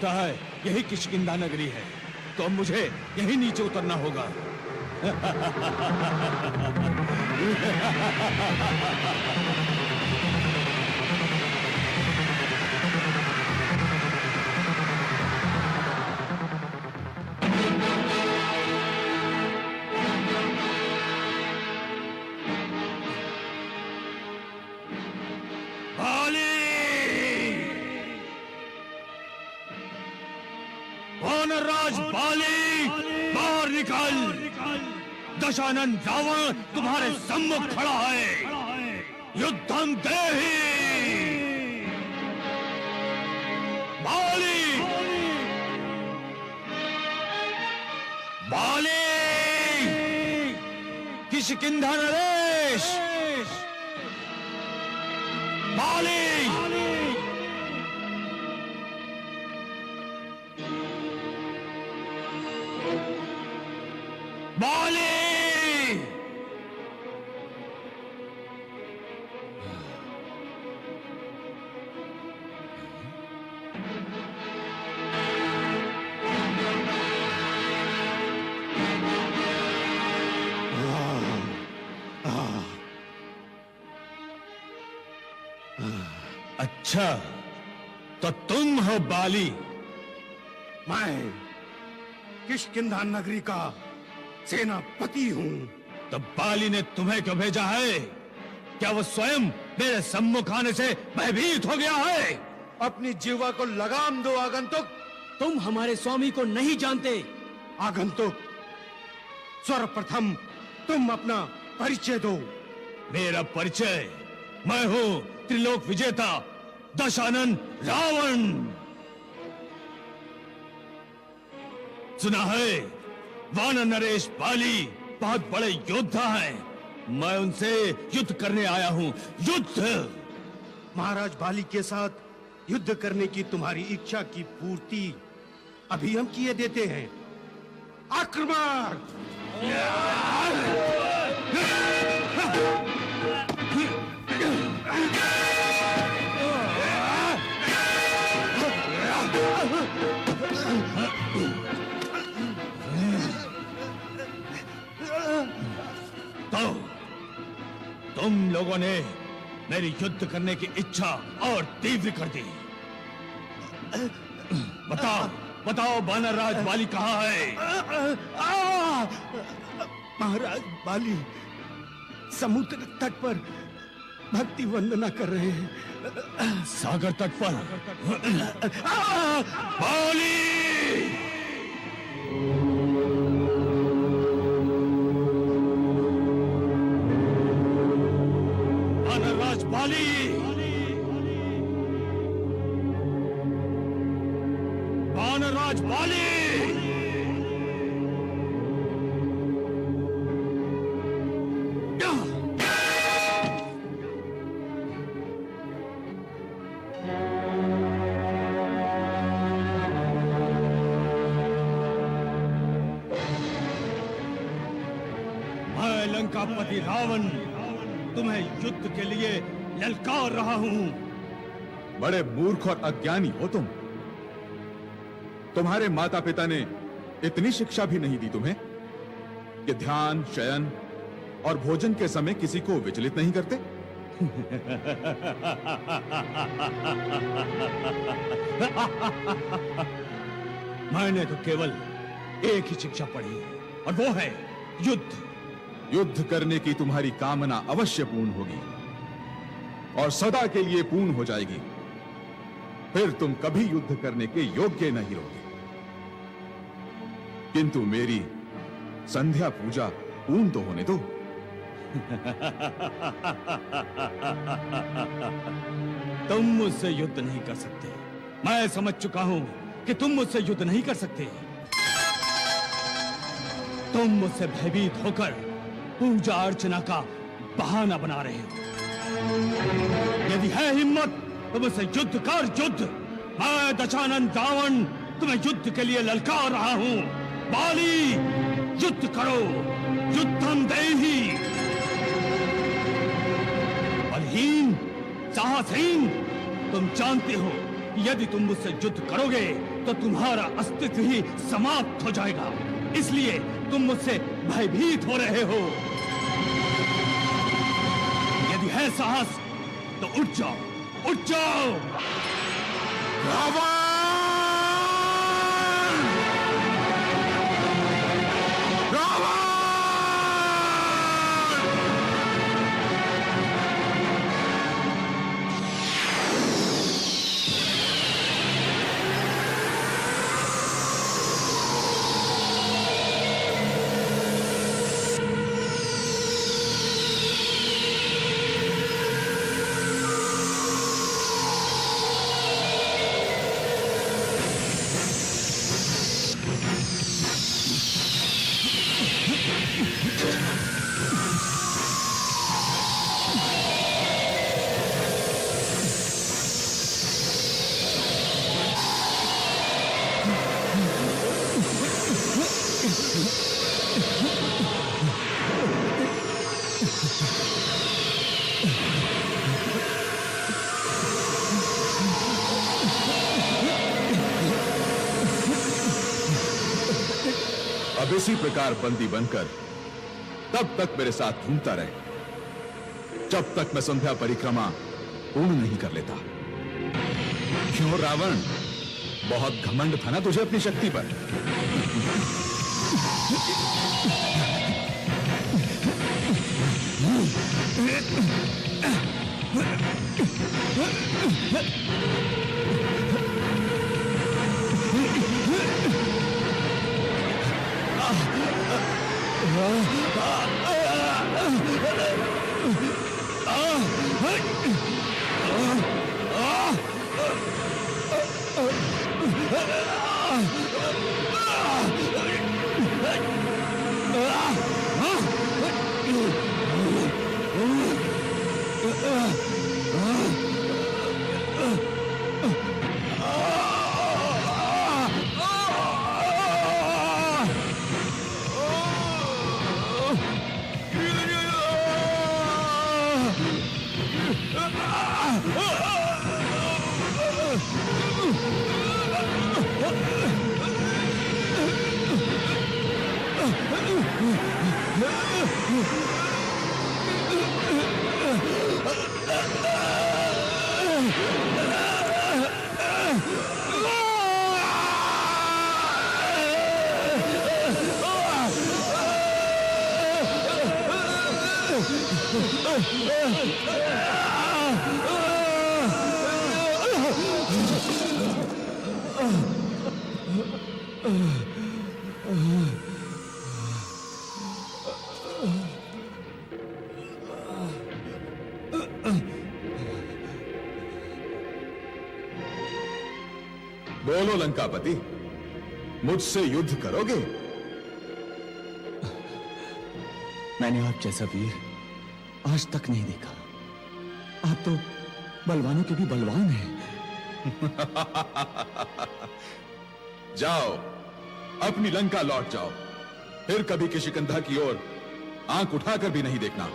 लगता है यही किष्किंधा नगरी है, तो अब मुझे यहीं नीचे उतरना होगा। वानरराज बाली, बाहर निकल। दशानन रावण तुम्हारे सम्मुख खड़ा है। युद्धम देहि। बाली, बाली, किष्किंधा नरेश, बाली। बाली, अच्छा, तो तुम हो बाली। मैं किष्किंधा नगरी का सेनापति हूँ। तो बाली ने तुम्हें क्यों भेजा है? क्या वो स्वयं मेरे सम्मुख आने से भयभीत हो गया है? अपनी जीवा को लगाम दो आगंतुक। तुम हमारे स्वामी को नहीं जानते। आगंतुक, सर्वप्रथम तुम अपना परिचय दो। मेरा परिचय, मैं हूँ त्रिलोक विजेता दशानन रावण। सुना है वानर नरेश बाली बहुत बड़े योद्धा हैं। मैं उनसे युद्ध करने आया हूं। युद्ध। महाराज बाली के साथ युद्ध करने की तुम्हारी इच्छा की पूर्ति अभी हम किए देते हैं। आक्रमण! तो तुम लोगों ने मेरी युद्ध करने की इच्छा और तीव्र कर दी। बताओ, बताओ वानरराज बाली कहाँ है? महाराज बाली समुद्र तट पर भक्ति वंदना कर रहे हैं। सागर तट पर? बाली! वानरराज बाली! वानरराज बाली! मैं लंकापति रावण तुम्हें युद्ध के लिए ललकार रहा हूं। बड़े मूर्ख और अज्ञानी हो तुम। तुम्हारे माता पिता ने इतनी शिक्षा भी नहीं दी तुम्हें कि ध्यान, शयन और भोजन के समय किसी को विचलित नहीं करते। मैंने तो केवल एक ही शिक्षा पढ़ी और वो है युद्ध। युद्ध करने की तुम्हारी कामना अवश्य पूर्ण होगी और सदा के लिए पूर्ण हो जाएगी। फिर तुम कभी युद्ध करने के योग्य नहीं रहोगे। किंतु मेरी संध्या पूजा पूर्ण तो होने दो। तुम मुझसे युद्ध नहीं कर सकते। मैं समझ चुका हूं कि तुम मुझसे युद्ध नहीं कर सकते। तुम मुझसे भयभीत होकर पूजा अर्चना का बहाना बना रहे हो। यदि है हिम्मत तो मुझसे युद्ध कर, युद्ध। मैं दशानन रावण तुम्हें युद्ध के लिए ललकार रहा हूं। बाली, युद्ध करो। युद्धम देहि। बलहीन, साहसहीन, तुम जानते हो यदि तुम मुझसे युद्ध करोगे तो तुम्हारा अस्तित्व ही समाप्त हो जाएगा। इसलिए तुम मुझसे भयभीत हो रहे हो। यदि है साहस तो उठ जाओ, उठ जाओ। रावण! रावण! अब इसी प्रकार बंदी बनकर तब तक मेरे साथ घूमता रहे जब तक मैं संध्या परिक्रमा पूर्ण नहीं कर लेता। क्यों रावण, बहुत घमंड था ना तुझे अपनी शक्ति पर? बोलो लंकापति, मुझसे युद्ध करोगे? मैंने आप जैसा वीर आज तक नहीं देखा। आप तो बलवानों के भी बलवान हैं। जाओ, अपनी लंका लौट जाओ, फिर कभी किशिकंधा की ओर आंख उठाकर भी नहीं देखना।